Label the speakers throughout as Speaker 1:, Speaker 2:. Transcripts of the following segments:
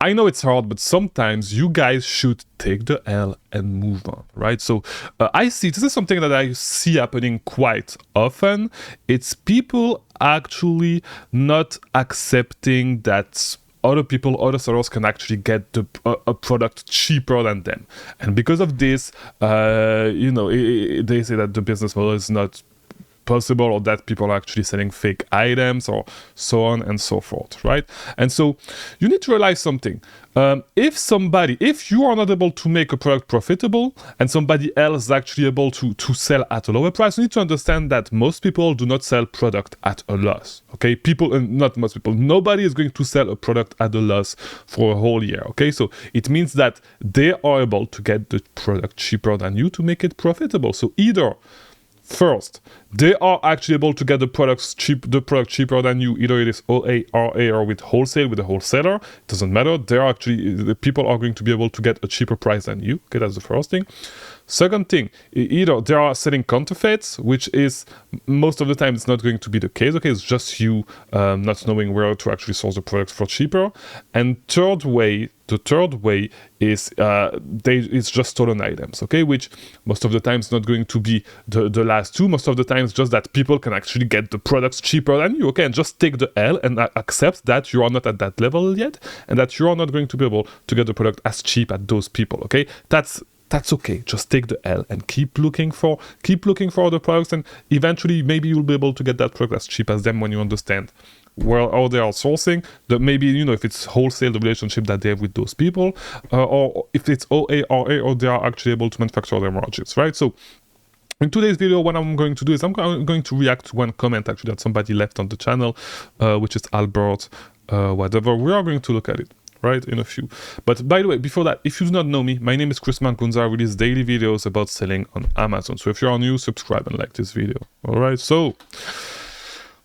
Speaker 1: I know it's hard, but sometimes you guys should take the L and move on, right? So I see, this is something that I see happening quite often. It's people actually not accepting that other sellers can actually get a product cheaper than them. And because of this, they say that the business model is not possible, or that people are actually selling fake items, or so on and so forth, right? And so you need to realize something. If you are not able to make a product profitable and somebody else is actually able to sell at a lower price, you need to understand that most people do not sell product at a loss, okay? Not most people, nobody is going to sell a product at a loss for a whole year, okay? So it means that they are able to get the product cheaper than you to make it profitable. So either first, they are actually able to get the product cheaper than you. Either it is OA, RA, or with wholesale, with a wholesaler. It doesn't matter. The people are going to be able to get a cheaper price than you. Okay, that's the first thing. Second thing, either they are selling counterfeits, which is most of the time it's not going to be the case. Okay, it's just you not knowing where to actually source the products for cheaper. And the third way is it's just stolen items. Okay, which most of the time is not going to be the last two. Most of the time it's just that people can actually get the products cheaper than you. Okay, and just take the L and accept that you are not at that level yet, and that you are not going to be able to get the product as cheap as those people. Okay, that's okay. Just take the L and keep looking for other products, and eventually maybe you'll be able to get that product as cheap as them when you understand how they are sourcing. Maybe, if it's wholesale, the relationship that they have with those people, or if it's OA, RA, or they are actually able to manufacture their margins, right? So in today's video, what I'm going to do is I'm going to react to one comment actually that somebody left on the channel, which is Albert, whatever. We are going to look at it right in a few. But by the way, before that, if you do not know me, my name is Chris Mankunza. I release daily videos about selling on Amazon. So if you are new, subscribe and like this video. All right, so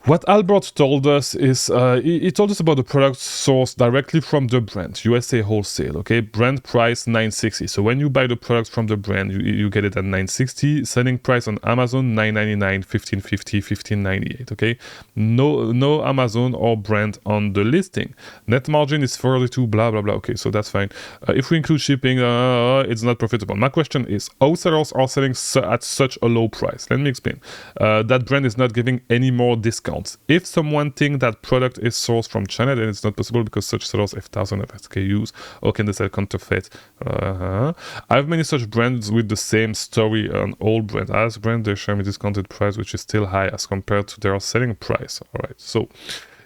Speaker 1: what Albert told us is, he told us about the product sourced directly from the brand, USA Wholesale, okay? Brand price $9.60. So when you buy the product from the brand, you get it at $9.60. Selling price on Amazon, $9.99, $15.50, $15.98, okay? No Amazon or brand on the listing. Net margin is 42, blah, blah, blah. Okay, so that's fine. If we include shipping, it's not profitable. My question is, how sellers are selling at such a low price? Let me explain. That brand is not giving any more discount. If someone thinks that product is sourced from China, then it's not possible because such sellers have thousands of SKUs, or can they sell counterfeit? I have many such brands with the same story on all brands. As brand, they share me discounted price, which is still high as compared to their selling price. All right, so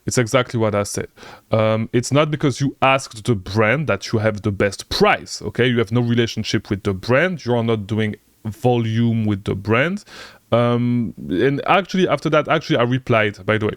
Speaker 1: it's exactly what I said. It's not because you asked the brand that you have the best price, okay? You have no relationship with the brand. You are not doing volume with the brand. And actually after that, I replied, by the way,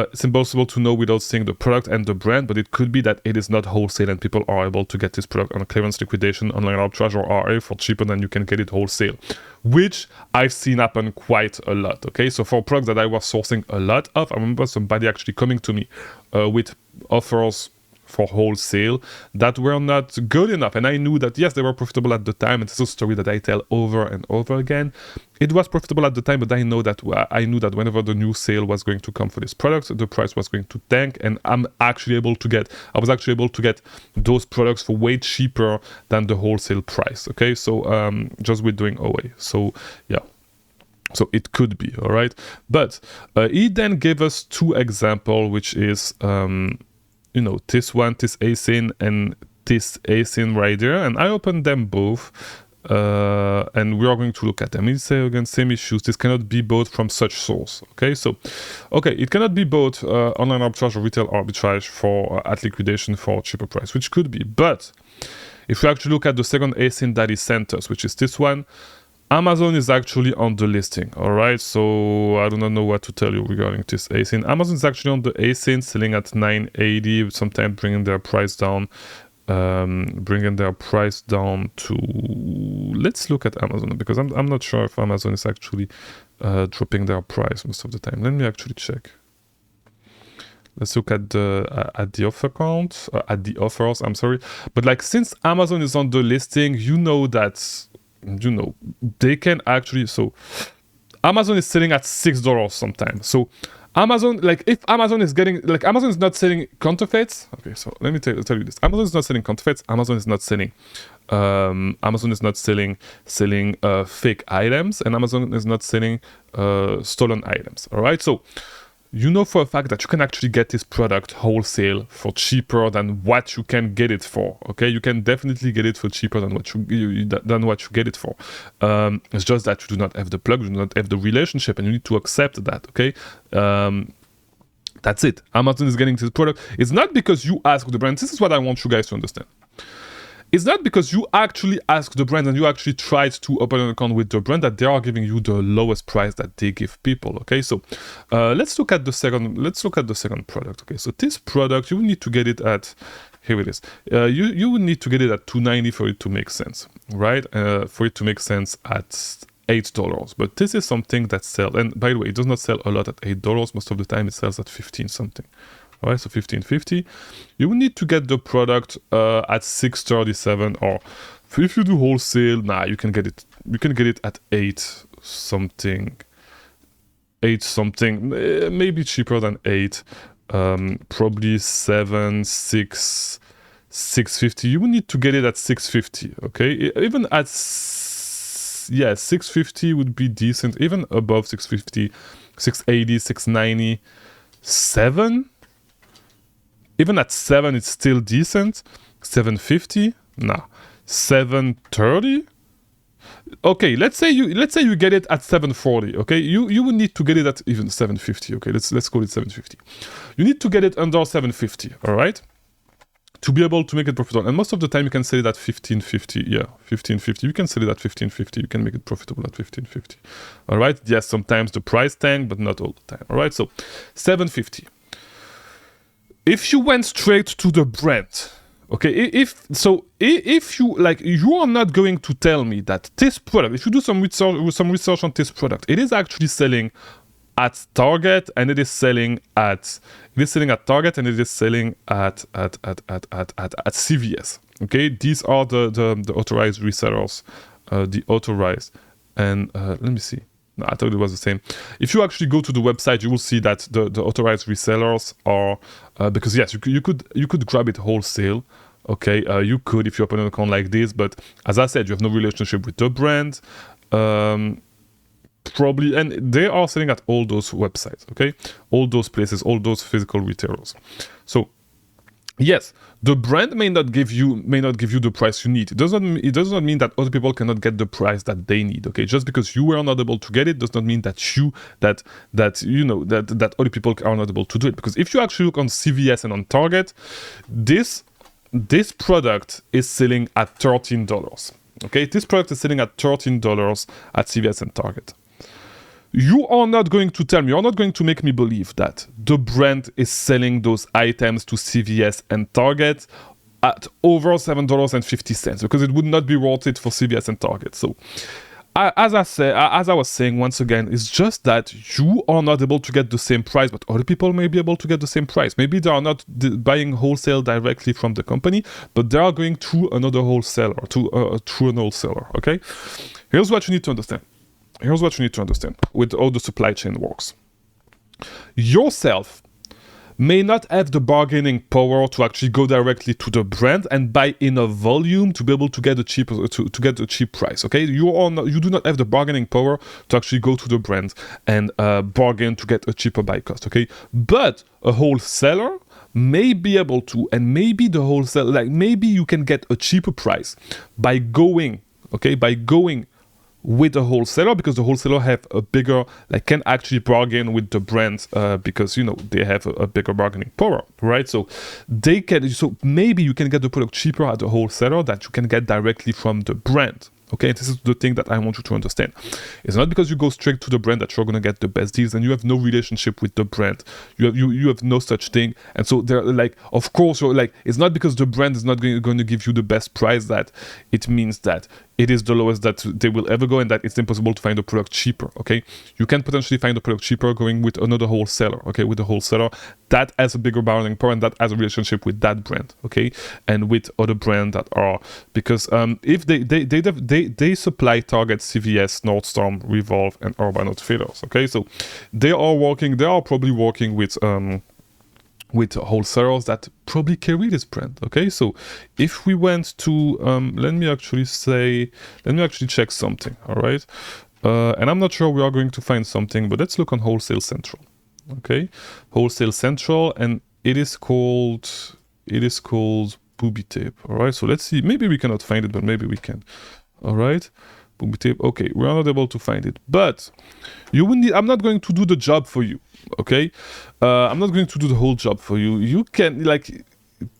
Speaker 1: it's impossible to know without seeing the product and the brand, but it could be that it is not wholesale and people are able to get this product on clearance, liquidation, online arbitrage, or RA for cheaper than you can get it wholesale, which I've seen happen quite a lot, okay? So for products that I was sourcing a lot of, I remember somebody actually coming to me with offers for wholesale that were not good enough, and I knew that yes, they were profitable at the time, and this is a story that I tell over and over again. It was profitable at the time, but I knew that whenever the new sale was going to come for this product, the price was going to tank, and I was actually able to get those products for way cheaper than the wholesale price, okay? So just with doing OA. So yeah, so it could be, all right? But he then gave us two examples, which is this one, this ASIN, and this ASIN right there, and I opened them both, and we are going to look at them. He say again, same issues. This cannot be bought from such source. Okay, so it cannot be bought online arbitrage or retail arbitrage for at liquidation for a cheaper price, which could be. But if we actually look at the second ASIN that he sent us, which is this one, Amazon is actually on the listing, all right? So I do not know what to tell you regarding this ASIN. Amazon is actually on the ASIN, selling at $9.80, sometimes bringing their price down to, let's look at Amazon, because I'm not sure if Amazon is actually dropping their price most of the time. Let me actually check. Let's look at the offer count, at the offers, I'm sorry. But like, since Amazon is on the listing, they can actually, so Amazon is selling at $6 sometimes. So Amazon, like if Amazon is getting, like Amazon is not selling counterfeits. Okay, so let me tell you this. Amazon is not selling counterfeits. Amazon is not selling fake items, and Amazon is not selling stolen items. All right, so you know for a fact that you can actually get this product wholesale for cheaper than what you can get it for. Okay, you can definitely get it for cheaper than what you get it for. It's just that you do not have the plug, you do not have the relationship, and you need to accept that. Okay. That's it. Amazon is getting this product. It's not because you ask the brand. This is what I want you guys to understand. It's not because you actually ask the brand and you actually tried to open an account with the brand that they are giving you the lowest price that they give people. Okay, so let's look at the second product. Okay, so this product, you will need to get it at, here it is. You will need to get it at $2.90 for it to make sense, right? For it to make sense at $8. But this is something that sells, and by the way, it does not sell a lot at $8. Most of the time it sells at 15 something. All right, so $15.50. You will need to get the product at $6.37, or if you do wholesale, you can get it. You can get it at $8 something, maybe cheaper than $8. Probably $7, $6, $6.50. You will need to get it at $6.50. Okay, even at $6.50 would be decent. Even above $6.50, $6.80, $6.90, $7. Even at $7, it's still decent. $7.50, $7.30. Okay, let's say you get it at $7.40. Okay, you will need to get it at even $7.50. Okay, let's call it $7.50. You need to get it under $7.50. All right, to be able to make it profitable. And most of the time, you can sell it at $15.50. Yeah, $15.50. You can sell it at $15.50. You can make it profitable at $15.50. All right. Yes, sometimes the price tank, but not all the time. All right. So $7.50. If you went straight to the brand, okay, if you like, you are not going to tell me that this product, if you do some research on this product, it is actually selling at Target, and it is selling at Target, and it is selling at CVS. Okay, these are the authorized resellers, and let me see. No, I thought it was the same. If you actually go to the website, you will see that the authorized resellers are because yes, you could grab it wholesale. Okay, you could if you open an account like this, but as I said, you have no relationship with the brand, probably, and they are selling at all those websites. Okay, all those places, all those physical retailers. So yes, the brand may not give you the price you need. It does not mean that other people cannot get the price that they need. Okay, just because you were not able to get it does not mean that that other people are not able to do it. Because if you actually look on CVS and on Target, this product is selling at $13. Okay, this product is selling at $13 at CVS and Target. You are not going to tell me, you're not going to make me believe that the brand is selling those items to CVS and Target at over $7.50, because it would not be worth it for CVS and Target. So, as I was saying once again, it's just that you are not able to get the same price, but other people may be able to get the same price. Maybe they are not buying wholesale directly from the company, but they are going through another wholesaler, through an wholesaler. Okay, here's what you need to understand. With how the supply chain works. Yourself may not have the bargaining power to actually go directly to the brand and buy enough volume to be able to get a cheap price. Okay, you do not have the bargaining power to actually go to the brand and bargain to get a cheaper buy cost. Okay, but a wholesaler may be able to, and maybe the wholesaler, like maybe you can get a cheaper price by going with a wholesaler, because the wholesaler have a bigger, can actually bargain with the brand, because they have a bigger bargaining power, right? So maybe you can get the product cheaper at a wholesaler that you can get directly from the brand. Okay, this is the thing that I want you to understand. It's not because you go straight to the brand that you're going to get the best deals, and you have no relationship with the brand. You have no such thing. And so they're of course, it's not because the brand is not going to give you the best price that it means that it is the lowest that they will ever go, and that it's impossible to find a product cheaper. Okay, you can potentially find a product cheaper going with another wholesaler. Okay, with a wholesaler that has a bigger bargaining power and that has a relationship with that brand. Okay, and with other brands that are, because if they they supply Target, CVS, Nordstrom, Revolve, and Urban Outfitters. Okay, so they are probably working with wholesalers that probably carry this brand. Okay, so if we went to let me actually check something. All right, and I'm not sure we are going to find something, but let's look on Wholesale Central. Okay, Wholesale Central, and it is called Booby Tape. All right, so let's see. Maybe we cannot find it, but maybe we can. All right, Booby Tape. Okay, we are not able to find it, but you will need. I'm not going to do the job for you. Okay, I'm not going to do the whole job for you. You can, like,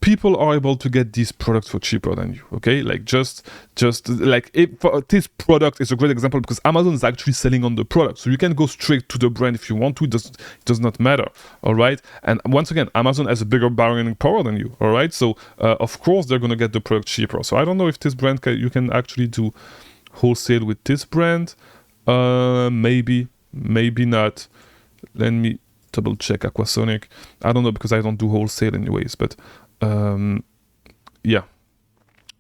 Speaker 1: people are able to get these products for cheaper than you. Okay, like just like this product is a great example because Amazon is actually selling on the product, so you can go straight to the brand if you want to. It does not matter. All right, and once again, Amazon has a bigger bargaining power than you. All right, so of course they're gonna get the product cheaper. So I don't know if this brand you can actually do wholesale with this brand. Maybe not. Let me double check Aquasonic. I don't know because I don't do wholesale anyways, but yeah,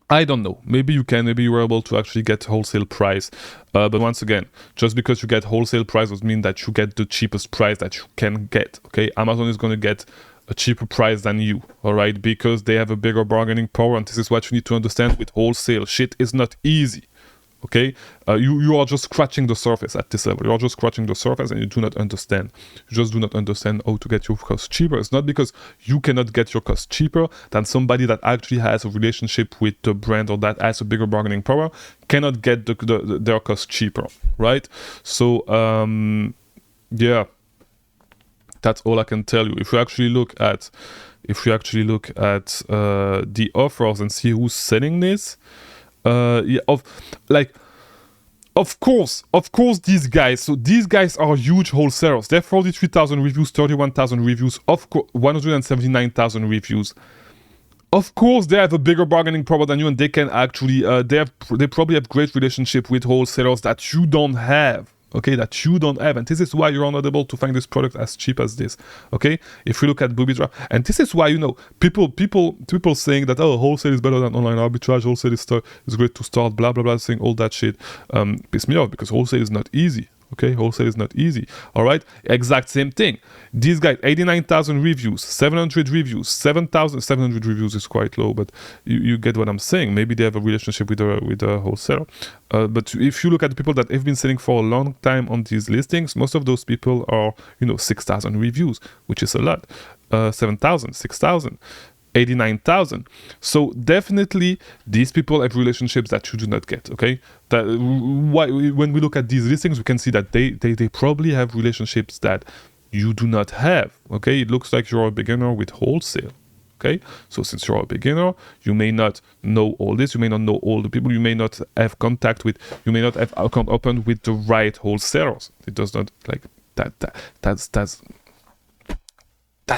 Speaker 1: I don't know. Maybe you can. Maybe you were able to actually get wholesale price. But once again, just because you get wholesale price doesn't mean that you get the cheapest price that you can get. Okay, Amazon is going to get a cheaper price than you. All right, because they have a bigger bargaining power, and this is what you need to understand with wholesale. Shit is not easy. Okay, you are just scratching the surface at this level. You are just scratching the surface, and you do not understand. You just do not understand how to get your cost cheaper. It's not because you cannot get your cost cheaper than somebody that actually has a relationship with the brand or that has a bigger bargaining power cannot get their cost cheaper, right? So yeah, that's all I can tell you. If you actually look at the offers and see who's selling this. Of course, these guys. So these guys are huge wholesalers. They have 43,000 reviews, 31,000 reviews, 179,000 reviews. Of course, they have a bigger bargaining power than you, and they can actually, they probably have great relationship with wholesalers that you don't have. Okay, that you don't have, and this is why you're not able to find this product as cheap as this. Okay, if we look at Booby Trap, and this is why, you know, people saying that, oh, wholesale is better than online arbitrage, wholesale is great to start, blah blah blah, saying all that shit, piss me off because wholesale is not easy. Okay, wholesale is not easy. All right, exact same thing. These guys, 89,000 reviews, 700 reviews, 7,700 reviews is quite low, but you get what I'm saying. Maybe they have a relationship with a wholesaler. But if you look at the people that have been selling for a long time on these listings, most of those people are, 6,000 reviews, which is a lot. 7,000, 6,000. 89,000. So definitely these people have relationships that you do not get. Okay, when we look at these listings, we can see that they probably have relationships that you do not have. Okay, it looks like you're a beginner with wholesale. Okay, so since you're a beginner, you may not know all this, you may not know all the people, you may not have contact with, you may not have account opened with the right wholesalers. It does not like that. That's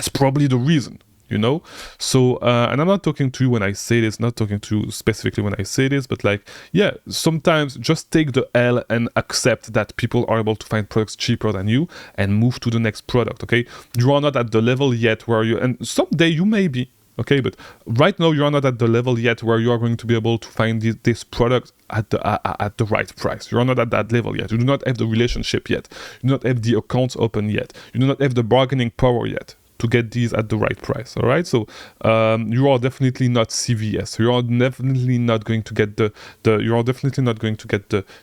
Speaker 1: probably the reason. So and I'm not talking to you when I say this, not talking to you specifically when I say this, but like, yeah, sometimes just take the L and accept that people are able to find products cheaper than you and move to the next product. Okay, you are not at the level yet where you, and someday you may be, okay, but right now you are not at the level yet where you are going to be able to find this product at the right price. You are not at that level yet. You do not have the relationship yet. You do not have the accounts open yet. You do not have the bargaining power yet to get these at the right price. All right, so you are definitely not CVS. You are definitely not going to get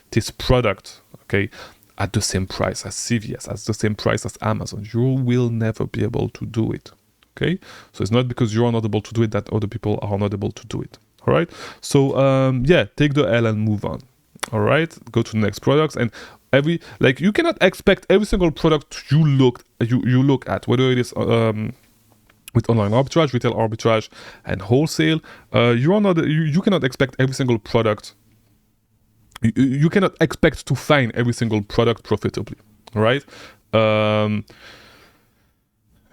Speaker 1: this product, okay, at the same price as CVS, at the same price as Amazon. You will never be able to do it. Okay, so it's not because you are not able to do it that other people are not able to do it. All right, so yeah, take the L and move on. All right, go to the next products, and you cannot expect every single product you look at, whether it is with online arbitrage, retail arbitrage, and wholesale. You cannot expect every single product. You cannot expect to find every single product profitably. All right.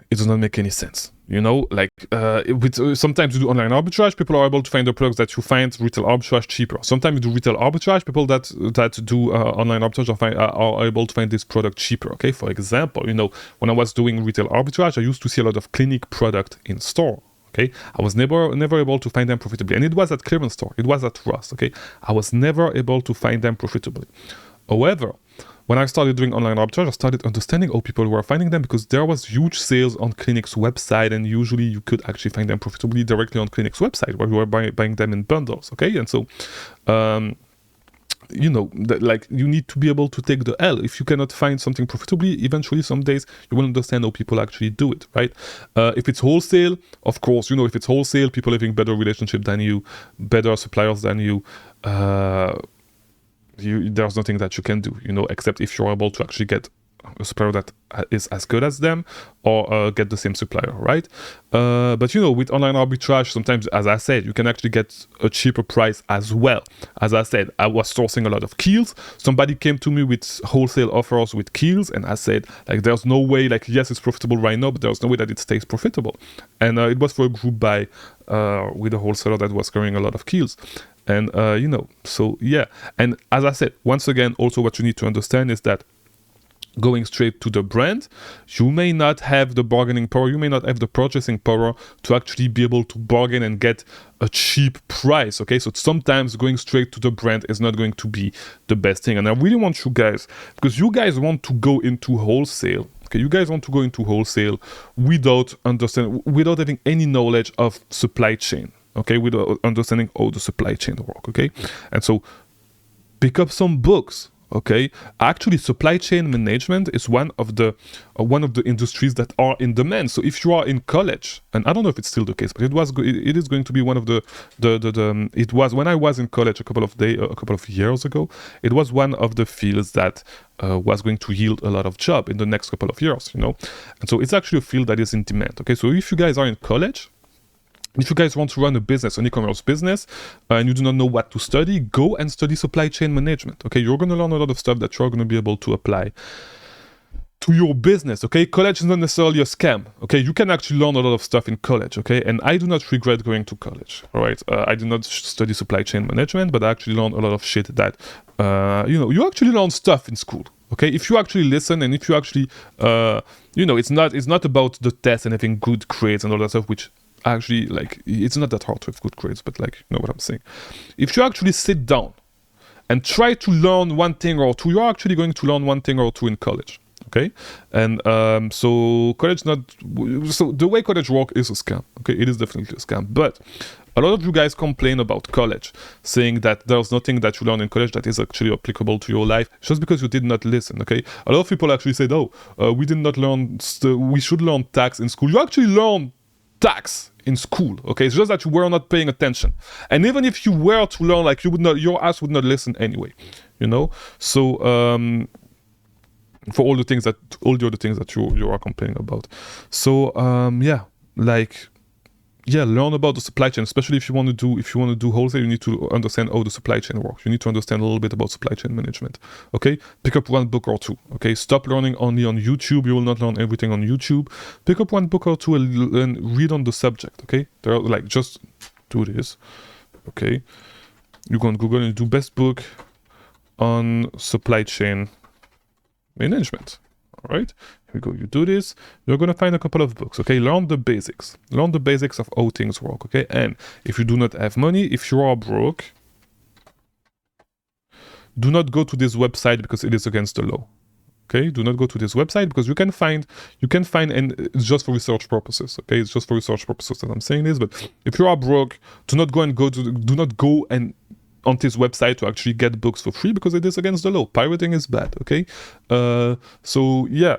Speaker 1: It does not make any sense. Sometimes you do online arbitrage, people are able to find the products that you find retail arbitrage cheaper. Sometimes you do retail arbitrage, people that do online arbitrage are able to find this product cheaper. Okay, for example, when I was doing retail arbitrage, I used to see a lot of clinic product in store. Okay, I was never able to find them profitably, and it was at clearance store, it was at Ross. Okay, I was never able to find them profitably. However, when I started doing online arbitrage, I started understanding how people were finding them, because there was huge sales on Clinique's website, and usually you could actually find them profitably directly on Clinique's website, where you were buying them in bundles. Okay, and so you know, like, you need to be able to take the L. If you cannot find something profitably, eventually some days you will understand how people actually do it, right? If it's wholesale, of course, you know, if it's wholesale, people having better relationship than you, better suppliers than you, there's nothing that you can do, you know, except if you're able to actually get a supplier that is as good as them, or get the same supplier, right? But you know, with online arbitrage, sometimes, as I said, you can actually get a cheaper price as well. As I said, I was sourcing a lot of keels. Somebody came to me with wholesale offers with keels, and I said, like, there's no way, like, yes, it's profitable right now, but there's no way that it stays profitable. And it was for a group buy with a wholesaler that was carrying a lot of keels. And you know, so yeah. And as I said, once again, also what you need to understand is that going straight to the brand, you may not have the bargaining power, you may not have the purchasing power to actually be able to bargain and get a cheap price. Okay, so sometimes going straight to the brand is not going to be the best thing. And I really want you guys, because you guys want to go into wholesale. Okay, you guys want to go into wholesale without having any knowledge of supply chain. Okay, without understanding how the supply chain work. Okay, and so pick up some books. Okay, actually, supply chain management is one of the industries that are in demand. So if you are in college, and I don't know if it's still the case, but it is going to be one of it was when I was in college a couple of years ago. It was one of the fields that was going to yield a lot of job in the next couple of years. You know, and so it's actually a field that is in demand. Okay, so if you guys are in college, if you guys want to run a business, an e-commerce business, and you do not know what to study, go and study supply chain management. Okay, you're going to learn a lot of stuff that you're going to be able to apply to your business. Okay, college is not necessarily a scam. Okay, you can actually learn a lot of stuff in college. Okay, and I do not regret going to college. All right, I did not study supply chain management, but I actually learned a lot of shit that you know, you actually learn stuff in school. Okay, if you actually listen, and if you actually you know, it's not about the test and having good grades and all that stuff, which actually, like, it's not that hard to have good grades, but, like, you know what I'm saying. If you actually sit down and try to learn one thing or two, you're actually going to learn one thing or two in college. Okay, and so the way college works is a scam. Okay, it is definitely a scam. But a lot of you guys complain about college, saying that there's nothing that you learn in college that is actually applicable to your life, just because you did not listen. Okay, a lot of people actually said, "Oh, we did not learn. We should learn tax in school." You actually learn tax in school. Okay, it's just that you were not paying attention, and even if you were to learn, like, your ass would not listen anyway, you know. So for all the other things that you are complaining about. So learn about the supply chain, especially if you want to do wholesale. You need to understand how the supply chain works. You need to understand a little bit about supply chain management. Okay, pick up one book or two. Okay, stop learning only on YouTube. You will not learn everything on YouTube. Pick up one book or two and read on the subject. Okay, just do this. Okay, you go on Google and do best book on supply chain management. All right, here we go. You do this, you're going to find a couple of books. Okay, learn the basics of how things work. Okay, and if you do not have money, if you are broke, do not go to this website because it is against the law. Okay, do not go to this website because you can find, and it's just for research purposes. Okay, it's just for research purposes that I'm saying this. But if you are broke, do not go on this website to actually get books for free, because it is against the law. Pirating is bad. Okay, so yeah,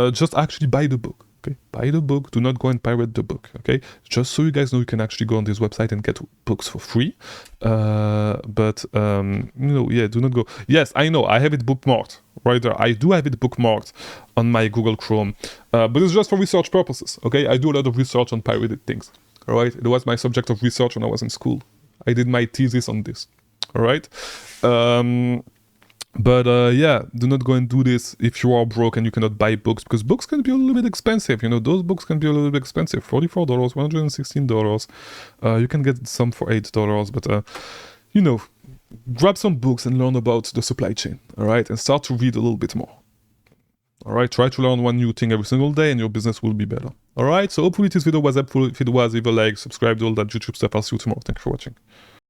Speaker 1: just actually buy the book. Okay, buy the book. Do not go and pirate the book. Okay, just so you guys know, you can actually go on this website and get books for free. But do not go. Yes, I know, I have it bookmarked right there. I do have it bookmarked on my Google Chrome, but it's just for research purposes. Okay, I do a lot of research on pirated things. All right, it was my subject of research when I was in school. I did my thesis on this. All right, do not go and do this if you are broke and you cannot buy books, because books can be a little bit expensive. You know, those books can be a little bit expensive. $44, $116. You can get some for $8, but grab some books and learn about the supply chain. All right, and start to read a little bit more. All right, try to learn one new thing every single day, and your business will be better. All right. So hopefully this video was helpful. If it was, leave a like, subscribe, do all that YouTube stuff. I'll see you tomorrow. Thank you for watching.